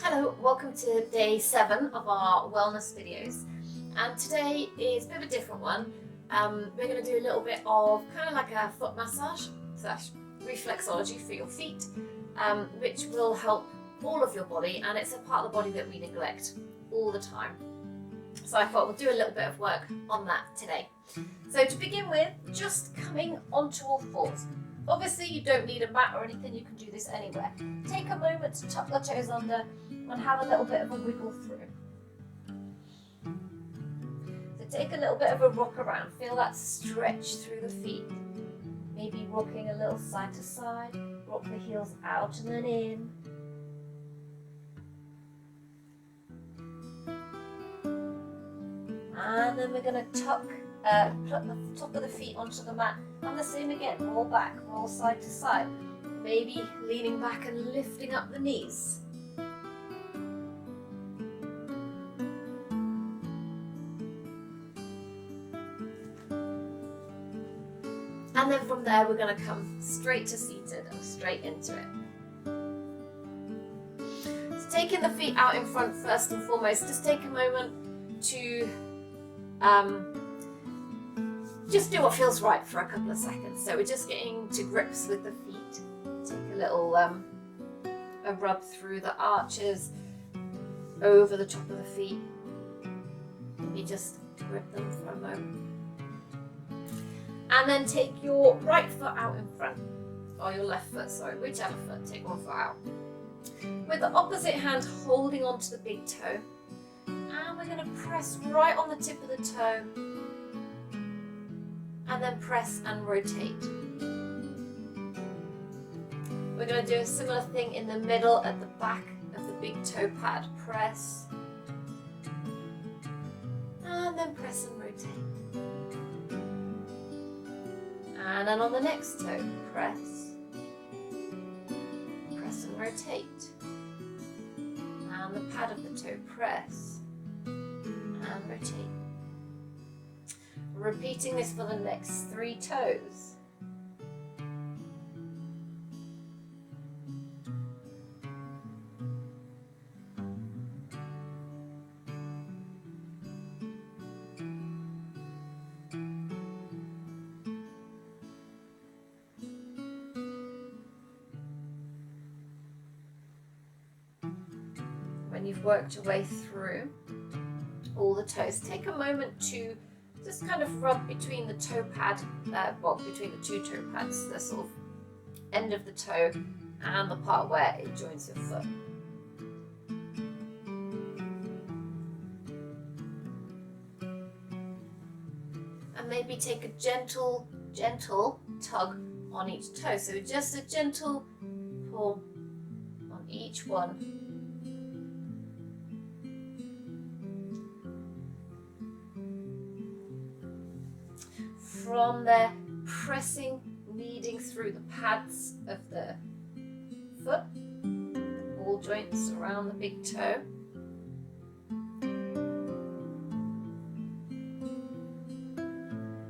Hello, welcome to day 7 of our wellness videos, and today is a bit of a different one. We're going to do a little bit of kind of like a foot massage / reflexology for your feet, which will help all of your body, and it's a part of the body that we neglect all the time. So I thought we'll do a little bit of work on that today. So to begin with, just coming onto all fours. Obviously you don't need a mat or anything, you can do this anywhere. Take a moment to tuck the toes under and have a little bit of a wiggle through. So take a little bit of a rock around, feel that stretch through the feet. Maybe rocking a little side to side, rock the heels out and then in. And then we're going to put the top of the feet onto the mat, and the same again, roll back, roll side to side, maybe leaning back and lifting up the knees. And then from there we're going to come straight to seated and straight into it. So taking the feet out in front first and foremost, just take a moment to just do what feels right for a couple of seconds. So we're just getting to grips with the feet. Take a little a rub through the arches, over the top of the feet. Maybe just grip them for a moment. And then take your right foot out in front, or your left foot, sorry, whichever foot, take one foot out. With the opposite hand holding onto the big toe. And we're going to press right on the tip of the toe, and then press and rotate. We're going to do a similar thing in the middle at the back of the big toe pad. Press, and then press and rotate. And then on the next toe, press and rotate. And the pad of the toe, press and rotate. Repeating this for the next 3 toes. When you've worked your way through all the toes, take a moment to just kind of rub between the toe pad, between the 2 toe pads, the sort of end of the toe and the part where it joins your foot. And maybe take a gentle tug on each toe. So just a gentle pull on each one. From there, pressing, kneading through the pads of the foot, the ball joints around the big toe.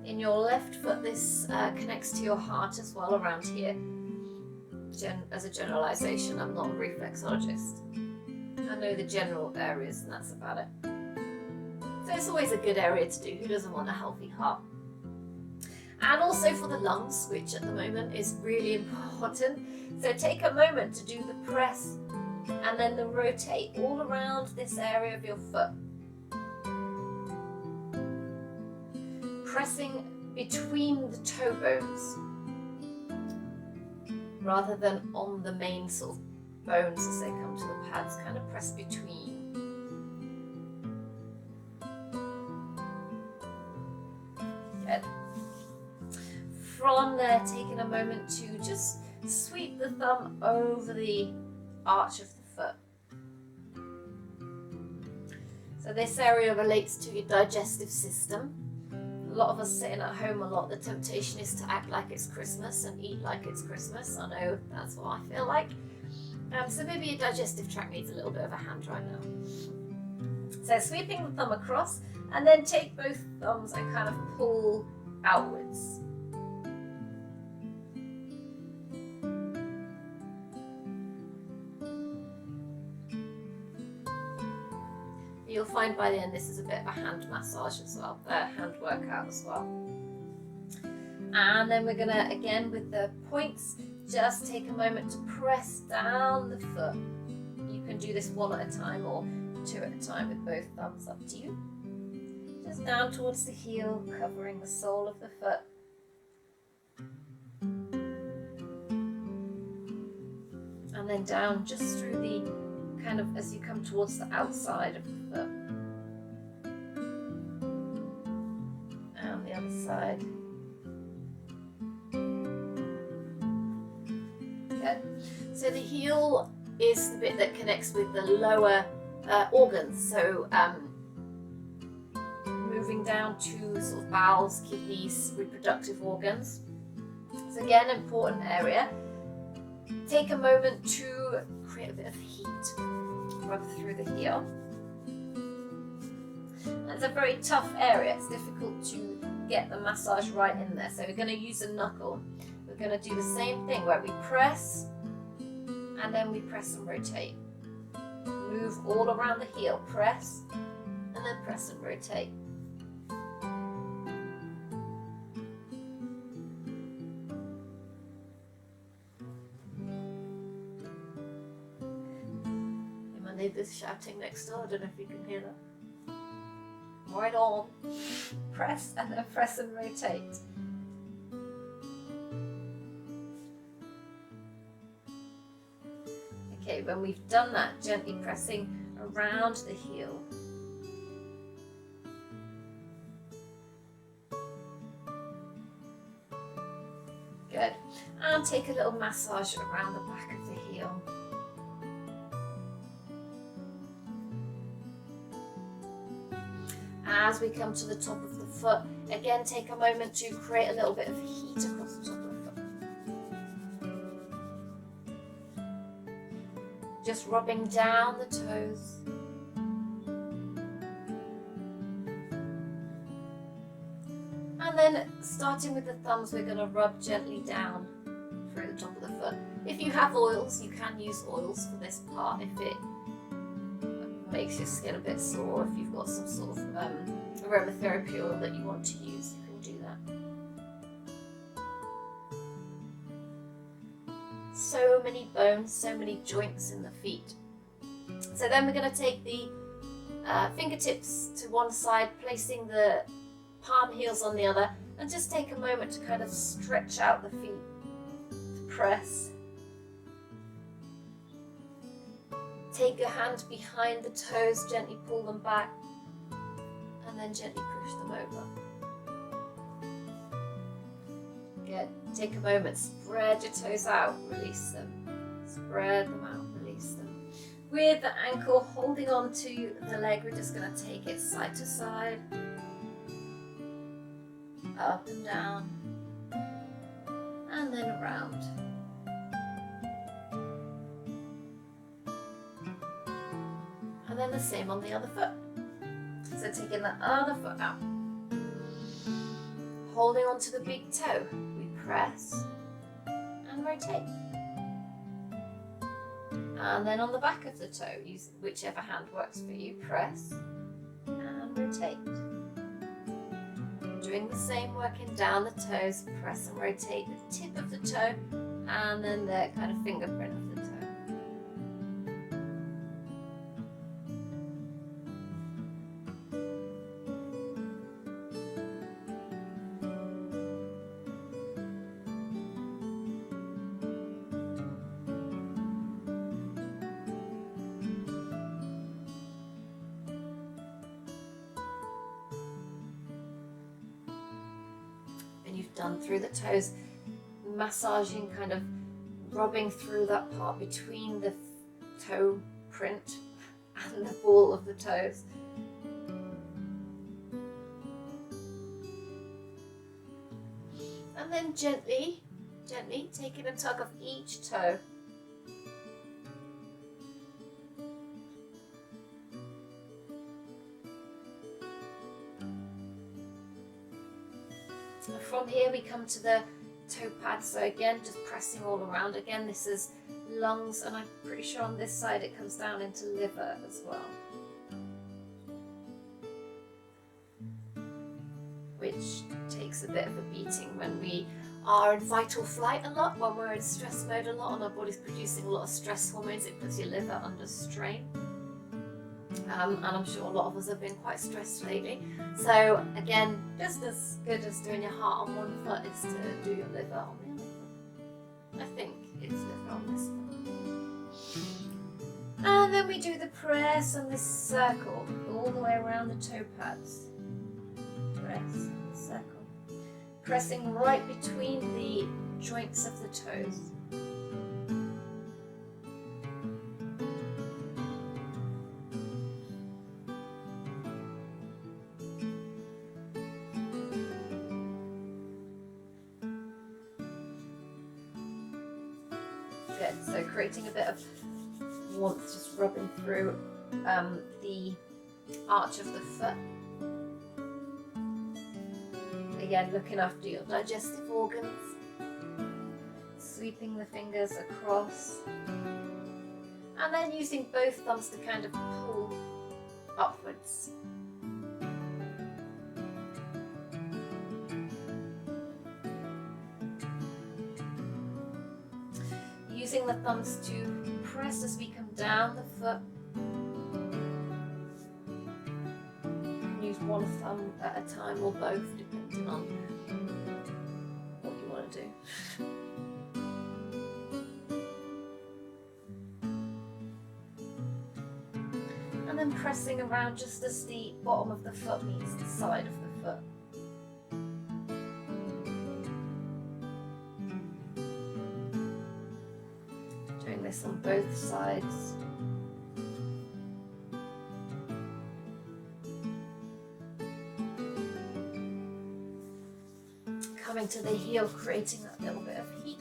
In your left foot, this connects to your heart as well, around here. As a generalization, I'm not a reflexologist. I know the general areas, and that's about it. So it's always a good area to do. Who doesn't want a healthy heart? And also for the lungs, which at the moment is really important. So take a moment to do the press and then the rotate all around this area of your foot. Pressing between the toe bones rather than on the main sort of bones as they come to the pads, kind of press between. Good. From there, taking a moment to just sweep the thumb over the arch of the foot. So this area relates to your digestive system. A lot of us sitting at home a lot, the temptation is to act like it's Christmas and eat like it's Christmas. I know that's what I feel like. So maybe your digestive tract needs a little bit of a hand right now. So sweeping the thumb across, and then take both thumbs and kind of pull outwards. You'll find by the end this is a bit of a hand massage as well, a hand workout as well. And then we're gonna, again with the points, just take a moment to press down the foot. You can do this one at a time or two at a time with both thumbs, up to you. Just down towards the heel, covering the sole of the foot. And then down just through the, kind of as you come towards the outside of the foot. And the other side. Good. So the heel is the bit that connects with the lower organs. So moving down to sort of bowels, kidneys, reproductive organs. So again, important area. Take a moment to create a bit of heat. Rub through the heel. It's a very tough area. It's difficult to get the massage right in there. So we're going to use a knuckle. We're going to do the same thing where we press and then we press and rotate. Move all around the heel. Press and then press and rotate. My neighbour's shouting next door. I don't know if you can hear that. Right on. Press and then press and rotate. Okay, when we've done that, gently pressing around the heel. Good. And take a little massage around the back of the heel. As we come to the top of the foot, again take a moment to create a little bit of heat across the top of the foot. Just rubbing down the toes. And then starting with the thumbs, we're going to rub gently down through the top of the foot. If you have oils, you can use oils for this part if it makes your skin a bit sore. If you've got some sort of aromatherapy oil that you want to use, you can do that. So many bones, so many joints in the feet. So then we're going to take the fingertips to one side, placing the palm heels on the other, and just take a moment to kind of stretch out the feet, to press. Take your hand behind the toes, gently pull them back, and then gently push them over. Good. Take a moment, spread your toes out, release them. Spread them out, release them. With the ankle holding on to the leg, we're just going to take it side to side, up and down, and then around. And then the same on the other foot. So taking the other foot out, holding onto the big toe, we press and rotate. And then on the back of the toe, use whichever hand works for you, press and rotate. Doing the same, working down the toes, press and rotate the tip of the toe and then the kind of fingerprint of the toe. You've done through the toes, massaging, kind of rubbing through that part between the toe print and the ball of the toes. And then gently taking a tug of each toe. From here we come to the toe pad, so again just pressing all around. Again, this is lungs, and I'm pretty sure on this side it comes down into liver as well. which takes a bit of a beating when we are in fight or flight a lot, when we're in stress mode a lot and our body's producing a lot of stress hormones. It puts your liver under strain. And I'm sure a lot of us have been quite stressed lately. So again, just as good as doing your heart on one foot is to do your liver on the other foot. I think it's liver on this foot. And then we do the press and this circle all the way around the toe pads. Press, circle. Pressing right between the joints of the toes. Good, so creating a bit of warmth, just rubbing through the arch of the foot. Again, looking after your digestive organs, sweeping the fingers across, and then using both thumbs to kind of pull upwards. Using the thumbs to press as we come down the foot. Use one thumb at a time or both, depending on what you want to do. And then pressing around just as the bottom of the foot meets the side of the foot. Doing this on both sides. Coming to the heel, creating that little bit of heat.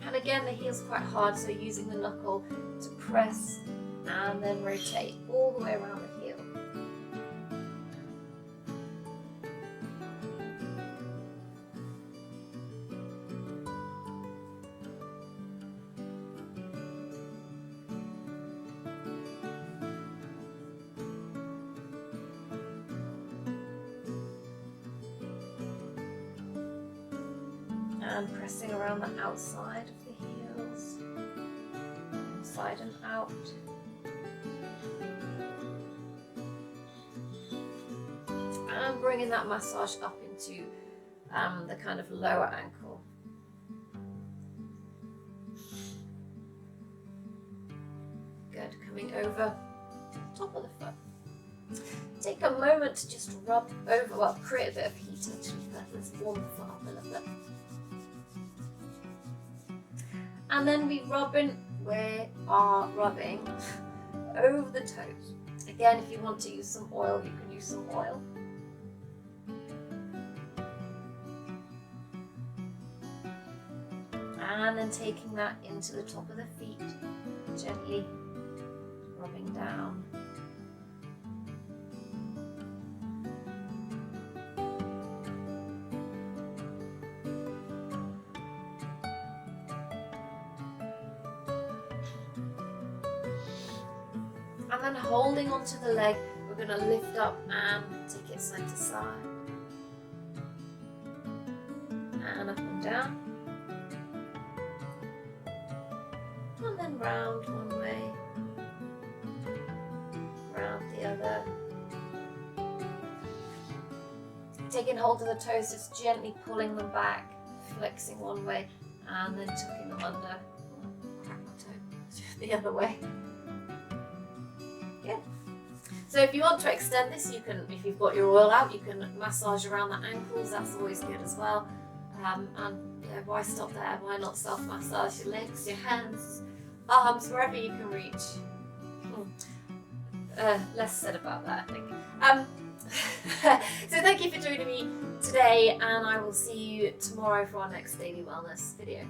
And again, the heel's quite hard, so using the knuckle to press and then rotate all the way around the heel. And pressing around the outside of the heels, inside and out. And bringing that massage up into the kind of lower ankle. Good, coming over top of the foot. Take a moment to just rub over, well, create a bit of heat actually first. Let's warm the foot up a little bit. And then we are rubbing over the toes. Again, if you want to use some oil, you can use some oil. And then taking that into the top of the feet, gently rubbing down. And then holding onto the leg, we're going to lift up and take it side to side. And up and down. And then round one way, round the other. Taking hold of the toes, just gently pulling them back, flexing one way, and then tucking them under. Crack my toe the other way. Good. So if you want to extend this, you can, if you've got your oil out, you can massage around the ankles. That's always good as well. And why stop there? Why not self-massage your legs, your hands, arms, wherever you can reach? Less said about that, I think. So thank you for joining me today, and I will see you tomorrow for our next daily wellness video.